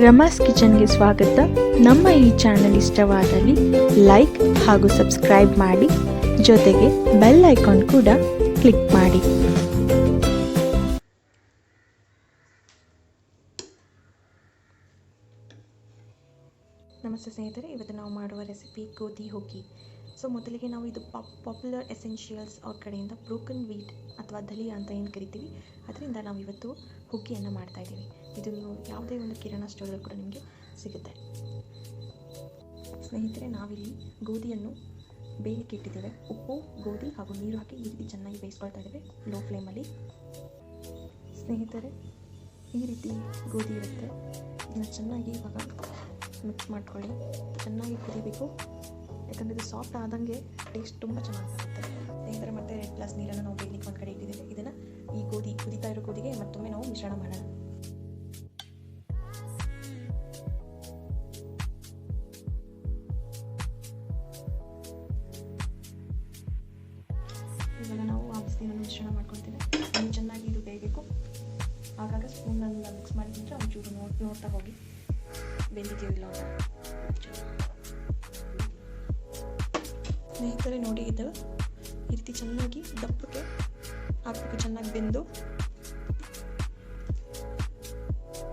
ರಮಾಸ್ ಕಿಚನ್ಗೆ ಸ್ವಾಗತ. ನಮ್ಮ ಈ ಚಾನಲ್ ಇಷ್ಟವಾದಲ್ಲಿ ಲೈಕ್ ಹಾಗೂ ಸಬ್ಸ್ಕ್ರೈಬ್ ಮಾಡಿ, ಜೊತೆಗೆ ಬೆಲ್ ಐಕಾನ್ ಕೂಡ ಕ್ಲಿಕ್ ಮಾಡಿ. ನಮಸ್ತೆ ಸ್ನೇಹಿತರೆ, ಇವತ್ತು ನಾವು ಮಾಡುವ ರೆಸಿಪಿ ಗೋಧಿ ಹುಗ್ಗಿ. ಸೊ ಮೊದಲಿಗೆ ನಾವು ಇದು ಪಾಪ್ಯುಲರ್ ಎಸೆನ್ಷಿಯಲ್ಸ್ ಅವ್ರ ಕಡೆಯಿಂದ ಬ್ರೋಕನ್ ವೀಟ್ ಅಥವಾ ದಲಿಯಾ ಅಂತ ಏನು ಕರಿತೀವಿ, ಅದರಿಂದ ನಾವು ಇವತ್ತು ಹುಗ್ಗಿಯನ್ನು ಮಾಡ್ತಾಯಿದ್ದೀವಿ. ಇದು ನೀವು ಯಾವುದೇ ಒಂದು ಕಿರಾಣಾ ಸ್ಟೋರಲ್ಲಿ ಕೂಡ ನಿಮಗೆ ಸಿಗುತ್ತೆ. ಸ್ನೇಹಿತರೆ, ನಾವಿಲ್ಲಿ ಗೋಧಿಯನ್ನು ಬೇಯಲಿಕ್ಕೆ ಇಟ್ಟಿದ್ದೇವೆ. ಉಪ್ಪು, ಗೋಧಿ ಹಾಗೂ ನೀರು ಹಾಕಿ ಈ ರೀತಿ ಚೆನ್ನಾಗಿ ಬೇಯಿಸ್ಕೊಳ್ತಾ ಇದ್ದೇವೆ ಲೋ ಫ್ಲೇಮಲ್ಲಿ. ಸ್ನೇಹಿತರೆ, ಈ ರೀತಿ ಗೋಧಿ ಇರುತ್ತೆ, ಇದನ್ನು ಚೆನ್ನಾಗಿ ಇವಾಗ ಮಿಕ್ಸ್ ಮಾಡ್ಕೊಳ್ಳಿ. ಚೆನ್ನಾಗಿ ಕುದಿಬೇಕು, ಯಾಕಂದರೆ ಇದು ಸಾಫ್ಟ್ ಆದಂಗೆ ಟೇಸ್ಟ್ ತುಂಬ ಚೆನ್ನಾಗಿ ಬರುತ್ತೆ. ಸ್ನೇಹಿತರೆ, ಮತ್ತು ರೆಡ್ ಪ್ಲಸ್ ನೀರನ್ನು ನಾವು ಬೇಯಲಿಕ್ಕೆ ಒಂದು ಕಡೆ ಇಟ್ಟಿದ್ದೇವೆ. ಇದನ್ನು ಈ ಗೋಧಿ ಕುದಿತಾ ಇರೋ ಗೋಧಿಗೆ ಮತ್ತೊಮ್ಮೆ ನಾವು ಮಿಶ್ರಣ ಮಾಡೋಣ. ಇವಾಗ ನಾವು ಆ ಬಿಸಿನನ್ನು ಮಿಶ್ರಣ ಮಾಡ್ಕೊಳ್ತೇವೆ. ಇನ್ನು ಚೆನ್ನಾಗಿ ಇದು ಬೇಯಬೇಕು. ಆಗಾಗ ಸ್ಪೂನನ್ನು ಮಿಕ್ಸ್ ಮಾಡಿದ್ರೆ ಒಂಚೂರು ನೋಡ್ತಾ ಹೋಗಿ ಬೆಂದಿದೆಯೋ ಇಲ್ಲ ಅಂತ. ಸ್ನೇಹಿತರೆ ನೋಡಿ, ಇದು ಈ ರೀತಿ ಚೆನ್ನಾಗಿ ದಪ್ಪಕ್ಕೆ ಹಾಕಬೇಕು, ಚೆನ್ನಾಗಿ ಬೆಂದು.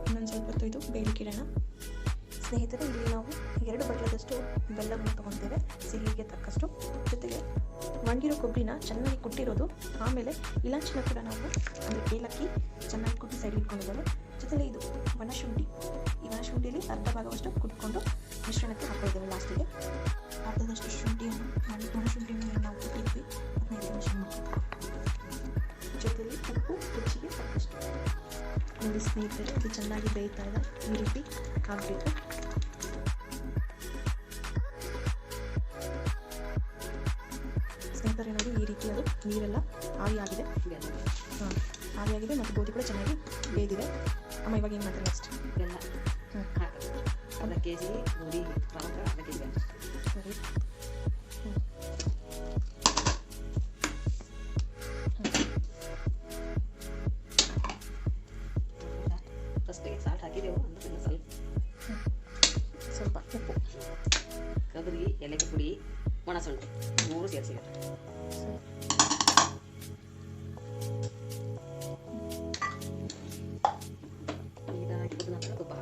ಇನ್ನೊಂದು ಸ್ವಲ್ಪ ಹೊತ್ತು ಇದು ಬೇಯಲಿಕ್ಕಿಡೋಣ. ಸ್ನೇಹಿತರೆ, ಇಲ್ಲಿ ನಾವು 2 ಬಟ್ಲದಷ್ಟು ಬೆಲ್ಲವನ್ನು ತೊಗೊಳ್ತೇವೆ, ಸಿಹಿಗೆ ತಕ್ಕಷ್ಟು. ಜೊತೆಗೆ ಒಣಗಿರೋ ಕೊಬ್ಬರಿನ ಚೆನ್ನಾಗಿ ಕುಟ್ಟಿರೋದು, ಆಮೇಲೆ ಇಲಾಚಿನ ಕೂಡ ನಾವು ಅಂದರೆ ಏಲಕ್ಕಿ ಚೆನ್ನಾಗಿ ಕುಟ್ಟಿ ಸೈಡ್ ಇಟ್ಕೊಂಡಿದ್ದೇವೆ. ಜೊತೆಗೆ ಇದು ಒಣಶುಂಠಿ, ಈ ಒಣಶುಂಠಿಯಲ್ಲಿ ಅರ್ಧ ಭಾಗವಷ್ಟು ಕುಟ್ಕೊಂಡು ಮಿಶ್ರಣಕ್ಕೆ ಹಾಕ್ಕೊಳ್ತೇವೆ. ಲಾಸ್ಟಿಗೆ ಅರ್ಧದಷ್ಟು ಶುಂಠಿಯನ್ನು ಒಣಶುಂಠಿಯನ್ನು ನಾವು ಕುಟ್ಟಿದ್ವಿ, ಅದನ್ನ ಮಿಶ್ರಣ ಮಾಡ್ಕೊಳ್ತೇವೆ. ಜೊತೆಯಲ್ಲಿ ಉಪ್ಪು ರುಚಿಗೆ ತಕ್ಕಷ್ಟು. ನೋಡಿ ಸ್ನೇಹಿತರೆ, ಇದು ಚೆನ್ನಾಗಿ ಬೇಯ್ತಾ ಇದೆ, ಈ ರೀತಿ ಆಗಬೇಕು. ಸ್ನೇಹಿತರೆ ನೋಡಿ, ಈ ರೀತಿ ಅದು ನೀರೆಲ್ಲ ಆವಿಯಾಗಿದೆ. ಆವಿಯಾಗಿದೆ ಮತ್ತು ಗೋಧಿ ಕೂಡ ಚೆನ್ನಾಗಿ ಬೇಯ್ದಿದೆ. ಅಮ್ಮ ಇವಾಗ ಏನು ಮಾಡ್ತಾರೆ ನೆಕ್ಸ್ಟ್? ಎಲ್ಲ ಅರ್ಧ ಕೆ ಜಿ ಗೋಧಿ ಪಾಕ, ಅರ್ಧ ಕೆ ಜಿ ಸರಿ. ಫಸ್ಟಿಗೆ ಸಾಲ್ಟ್ ಹಾಕಿದೆವು, ಅಂದ್ರೆ ಸ್ವಲ್ಪ ಉಪ್ಪು, ಕಬರಿ, ಏಲಕ್ಕಿ ಪುಡಿ, ಒಣಶುಂಠಿ 3 ಸೇರಿಸಿದೆ. ಈಗ ಹಾಕಿದ ನಂತರ ತುಪ್ಪ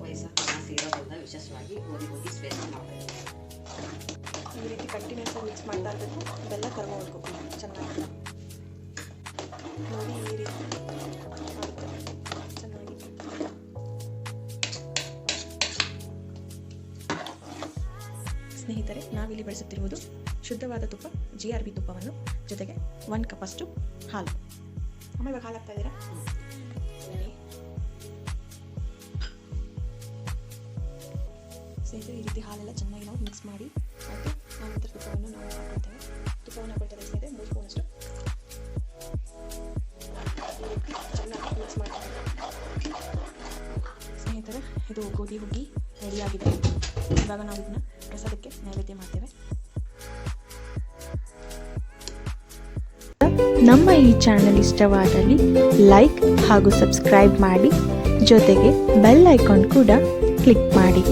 ವಯಸ್ಸಾಗಿ ಜಾಸ್ತಿ ಇರೋದ್ರಿಂದ ವಿಶೇಷವಾಗಿ ಗೋಧಿ ಸ್ಪೆಷಲ್ ಮಾಡ್ತಾರೆ. ಈ ರೀತಿ ಕಂಟಿನ್ಯೂಸ್ ಮಿಕ್ಸ್ ಮಾಡ್ತಾ ಇರಬೇಕು, ಬೆಲ್ಲ ಕರ್ಗೋಬೇಕು ಚೆನ್ನಾಗಿ. ನೋಡಿ ಈ ರೀತಿ ಚೆನ್ನಾಗಿ. ಸ್ನೇಹಿತರೆ, ನಾವಿಲ್ಲಿ ಬಳಸುತ್ತಿರುವುದು ಶುದ್ಧವಾದ ತುಪ್ಪ, GRB ತುಪ್ಪವನ್ನು, ಜೊತೆಗೆ 1 ಕಪ್ಪಷ್ಟು ಹಾಲು. ಅಮ್ಮ ಇವಾಗ ಹಾಲು ಹಾಕ್ತಾ ಇದ್ದೀರಾ? ಸ್ನೇಹಿತರೆ, ಈ ರೀತಿ ಹಾಲೆಲ್ಲ ಚೆನ್ನಾಗಿ ನಾವು ಮಿಕ್ಸ್ ಮಾಡಿ ಹಾಕಿ ಆನಂತರ ತುಪ್ಪವನ್ನು ನಾವು ಹಾಕ್ಕೊಳ್ತೇವೆ. ತುಪ್ಪವನ್ನು ಹಾಕೊಳ್ತೇವೆ ಸ್ನೇಹಿತರೆ, 3 ಸ್ಪೂನಷ್ಟು. ಚೆನ್ನಾಗಿ ಮಿಕ್ಸ್ ಮಾಡ್ತಾರೆ ಸ್ನೇಹಿತರೆ. ಇದು ಗೋಧಿ ಹುಗ್ಗಿ ರೆಡಿಯಾಗಿದೆ. ಇವಾಗ ನಾವು ಇದನ್ನು ಪ್ರಸಾದಕ್ಕೆ ನೈವೇದ್ಯ ಮಾಡ್ತೇವೆ. ನಮ್ಮ ಈ ಚಾನಲ್ ಇಷ್ಟವಾದಲ್ಲಿ ಲೈಕ್ ಹಾಗೂ ಸಬ್ಸ್ಕ್ರೈಬ್ ಮಾಡಿ, ಜೊತೆಗೆ ಬೆಲ್ ಐಕಾನ್ ಕೂಡ ಕ್ಲಿಕ್ ಮಾಡಿ.